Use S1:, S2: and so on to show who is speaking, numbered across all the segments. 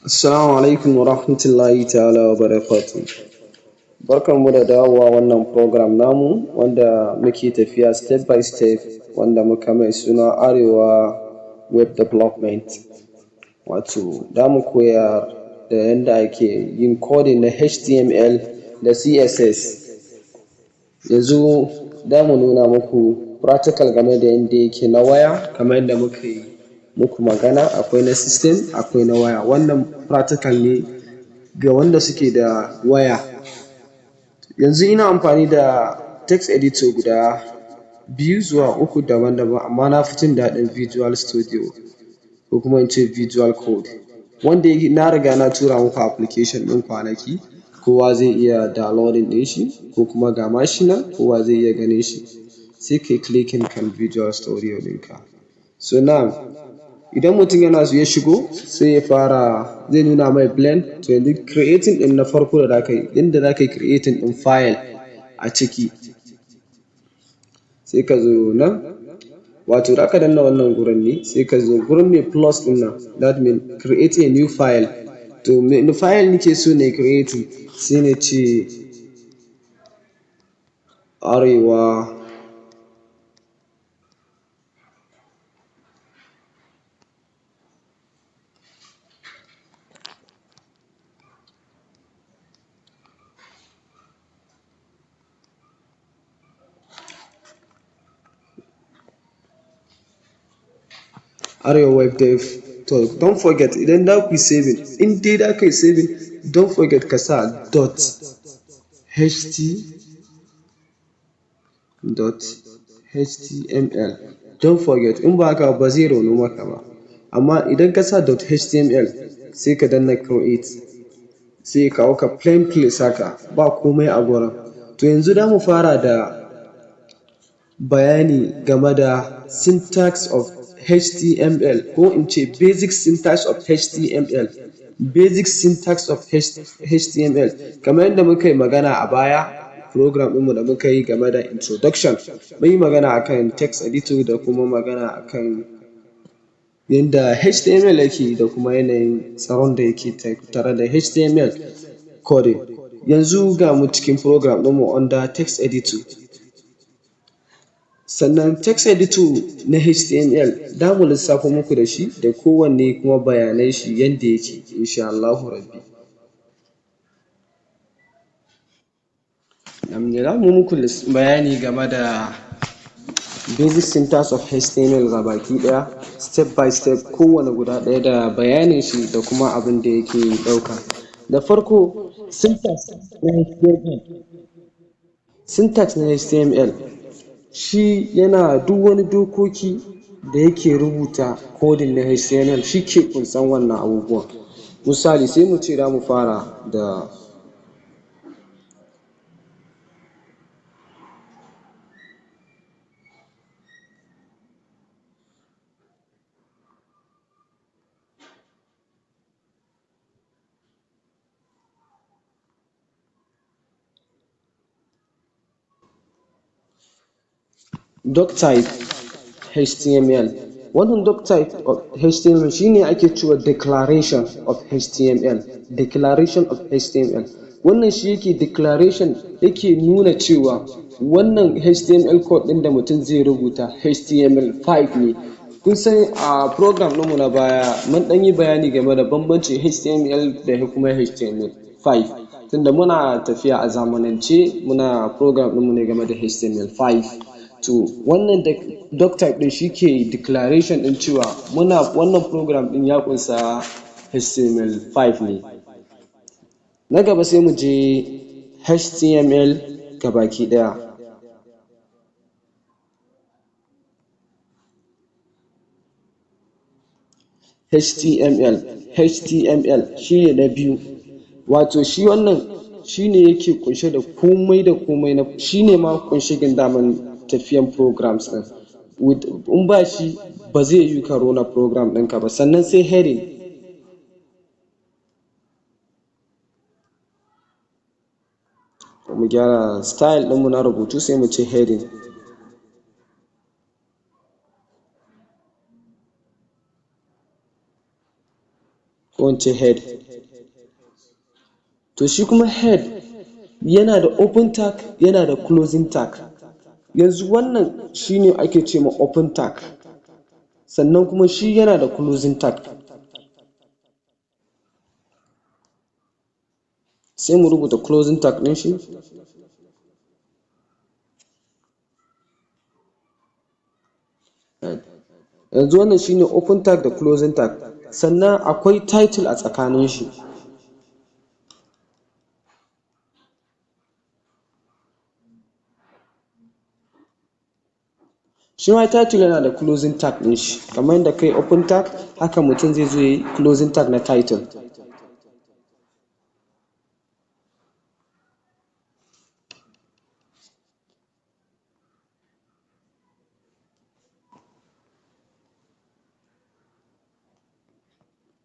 S1: Assalamu alaikum wa rahmatullahi ta'ala wa barakatu. Barkanmu da dawowa wannan program namu wanda muke tafiya step by step wanda muka mai suna Arewa Web Development. Wato, da mu koya da yadda ake yin coding na HTML da CSS. Yanzu da mu nuna muku practical game da yadda yake na waya kamar yadda muka yi muku magana akwai na system akwai na waya. Wannan practical ne ga wanda suke da waya. Yanzu ina amfani da text editor guda 2 zuwa 3 daban-daban amma na fi jin daɗin Visual Studio ko kuma in ce Visual Code wanda na riga na tura muku application ɗin kwanaki, kowa zai iya downloading ɗin shi ko kuma ga ma shi nan kowa zai iya ganin shi. Sai kai clicking kan Visual Studio ɗinka. So now idan mutum yana so ya shigo sai ya fara zai nuna mai blend, to yanzu creating ɗin na farko da za ka yi, inda za ka yi creating ɗin file a ciki. Sai ka zo nan, wato za ka danna wannan gurin ne, sai ka zo gurin mai plus ɗin nan, that means create a new file. To me file nake so na yi creating, sai na ce Arewa Web Dev. To don't forget idan za ku yi saving, in dai za ka yi saving, don't forget ka sa .html. Don't forget, in ba haka ba zai raunu maka ba. Amma idan ka sa .html sai ka danna create, sai ya kawo ka plain place haka ba komai a gurin. To yanzu za mu fara da bayani game da syntax of HTML ko in ce basic syntax of HTML. Basic syntax of HTML kamar yadda muka yi magana a baya program ɗinmu da muka yi game da introduction, mun yi magana akan text editor da kuma magana akan yadda HTML yake da kuma yanayin tsaron da yake tare da HTML coding. Yanzu ga mu cikin program ɗinmu under text editor. Sannan text editor na HTML za mu lissafo muku da shi da kowanne kuma bayanan shi yadda yake insha Allahu rabbi. Za mu muku bayani game da basic syntax of HTML gabaki ɗaya step by step, kowane guda ɗaya da bayanin shi da kuma abin da yake ɗauka. Da farko syntax na HTML shi yana duk wani dokoki da yake rubuta coding na HTML shi ke ƙunsan wannan abubuwan. Misali sai mu ce za mu fara da doctype HTML. Wannan doctype of HTML shine ake cewa declaration of HTML. Declaration of HTML. Wannan shi yake declaration yake nuna cewa wannan HTML code ɗin da mutum zai rubuta HTML5 ne. Kun san a program ɗinmu na baya mun ɗan yi bayani game da bambancin HTML da kuma HTML5. Tunda muna tafiya a zamanance muna program ɗinmu ne game da HTML5. To wannan doctype ɗin shi ke declaration ɗin cewa wannan program ɗin ya ƙunsa HTML5 ne. Na gaba sai mu je HTML gabaki ɗaya. HTML shi ne na biyu, wato shi wannan shi ne yake ƙunshe da komai da komai, shi ne ma ƙunshigen daman tafiyan programs ɗin. In ba shi ba zai yiwu ka rona program ɗinka ba. Sannan sai heading. Mu gyara style ɗinmu na rubutu sai mu ce heading. ko in ce head. To shi kuma head yana da open tag yana da closing tag. Yanzu wannan shi ne ake ce ma open tag, sannan kuma shi yana da closing tag. Sai mu rubuta closing tag ɗin shi. Yanzu wannan shi ne open tag da closing tag, sannan akwai title a tsakanin shi. Shi ma title yana da closing tag ɗin shi, kamar yadda kai open tag haka mutum zai zo ya yi closing tag na title.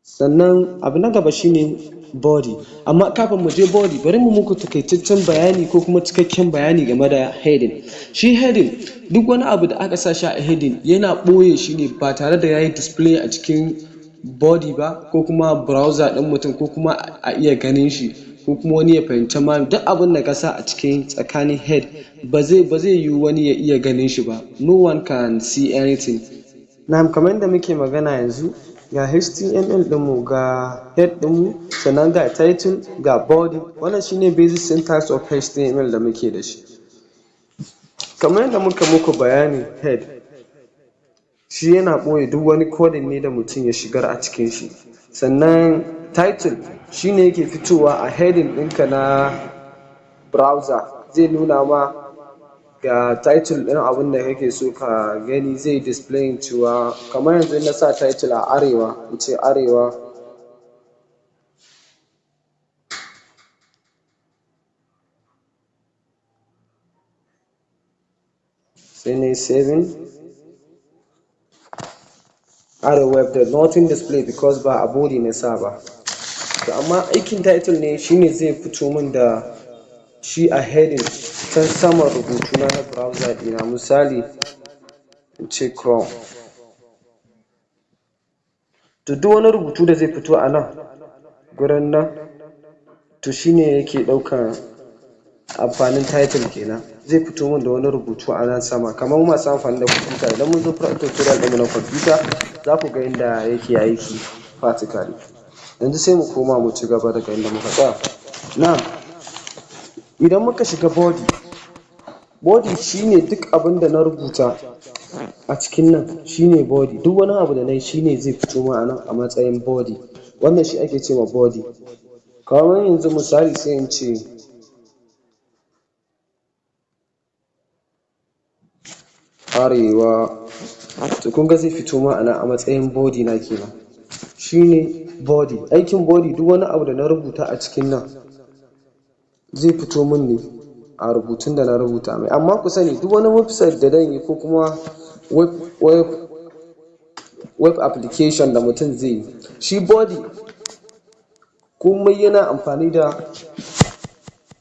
S1: Sannan abu na gaba shi ne body, amma kafin mu je body bari mu muku takaitaccen bayani ko kuma cikakken bayani game da heading. Shi heading duk wani abu da aka sa shi a heading yana ɓoye shi ne ba tare da ya yi display a cikin body ba, ko kuma browser ɗin mutum, ko kuma a iya ganin shi, ko kuma wani ya fahimci ma duk abin da ka sa a cikin tsakanin head ba zai yiwu wani ya iya ganin shi ba. No one can see anything. Na'am, kamar yadda muke magana yanzu ga HTML ɗinmu, ga head ɗinmu, sannan ga title, ga body. Wannan shi ne basic syntax of HTML da muke da shi. Kamar yadda muka muku bayani, head shi yana ɓoye duk wani coding ne da mutum ya shigar a cikin shi. Sannan title shi ne yake fitowa a heading ɗinka na browser, zai nuna ma ga title ɗin abin da kake so ka gani, zai displaying cewa kamar yanzu in na sa title a arewa, in ce arewa sai na yi saving, arewa web da nothing display because ba a body na sa ba. To amma aikin title ne shi ne zai fito min da shi a heading can saman rubutuna na browser ɗina. Misali in ce Chrome. To duk wani rubutu da zai fito a nan gurin nan, to shi ne yake ɗaukan amfanin title kenan. Zai fito min da wani rubutu a nan sama, kamar masu amfani da kwamfuta. Idan mun zo tutorial ɗinmu na kwamfuta za ku ga yadda yake aiki practically. Yanzu sai mu koma mu ci gaba daga inda muka tsaya. Na'am, idan muka shiga body, body shi ne duk abin da na rubuta a cikin nan shi ne body. Duk wani abu da na yi shi ne zai fito min a nan a matsayin body. Wannan shi ake ce ma body. Kamar yanzu misali sai in ce arewa, to kun ga zai fito min a nan a matsayin body na kenan. Shi ne body. Aikin body duk wani abu da na rubuta a cikin nan zai fito min ne a rubutun da na rubuta mai. Amma ku sani duk wani website da zan yi, ko kuma web application da mutum zai yi, shi body komai yana amfani da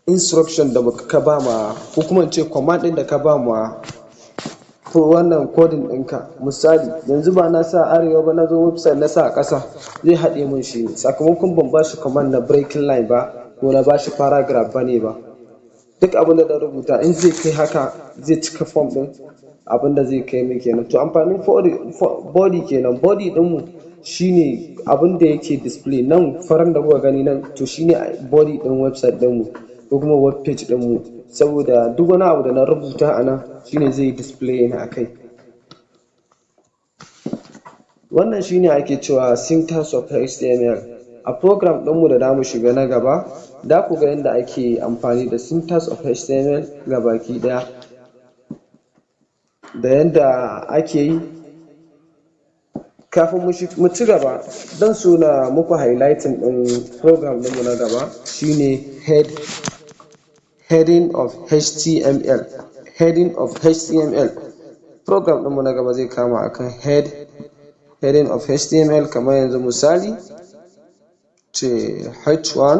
S1: instruction da ka ba ma, ko kuma in ce command ɗin da ka ba ma wannan coding ɗinka. Misali yanzu ba na sa arewa ba, na zo website na sa a ƙasa, zai haɗe min shi ne sakamakon ban ba shi command na breaking line ba, ko na ba shi paragraph ba ne ba. Duk abin da na rubuta in zai kai haka zai cika form ɗin abin da zai kai min kenan. To amfanin body kenan. Body ɗinmu shi ne abin da yake display nan farin da kuka gani nan, to shi ne body ɗin website ɗinmu ko kuma web page ɗinmu, saboda duk wani abu da na rubuta a nan shi ne zai yi display a kai. Wannan shi ne ake cewa syntax of HTML. A program ɗinmu da za mu shiga na gaba, za ku ga yadda ake amfani da syntax of HTML gabaki ɗaya da yadda ake yi. Kafin mu ci gaba, zan so na muku highlighting ɗin program ɗinmu na gaba, shi ne heading of HTML. Heading of HTML. Program ɗinmu na gaba zai kama akan heading of HTML. Kamar yanzu misali ce H1,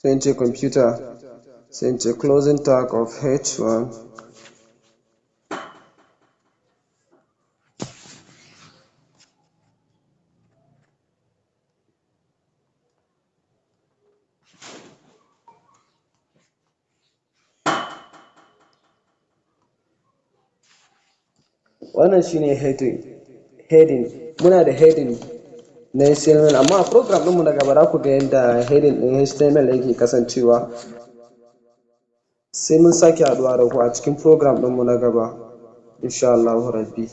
S1: sai in ce computer, sai in ce closing tag of h1. Wannan shine heading. Muna da heading na HTML, amma a program ɗinmu na gaba za ku ga yadda heading ɗin HTML yake kasancewa. Sai mun sake haɗuwa da ku a cikin program ɗinmu na gaba, insha Allahu Rabbi.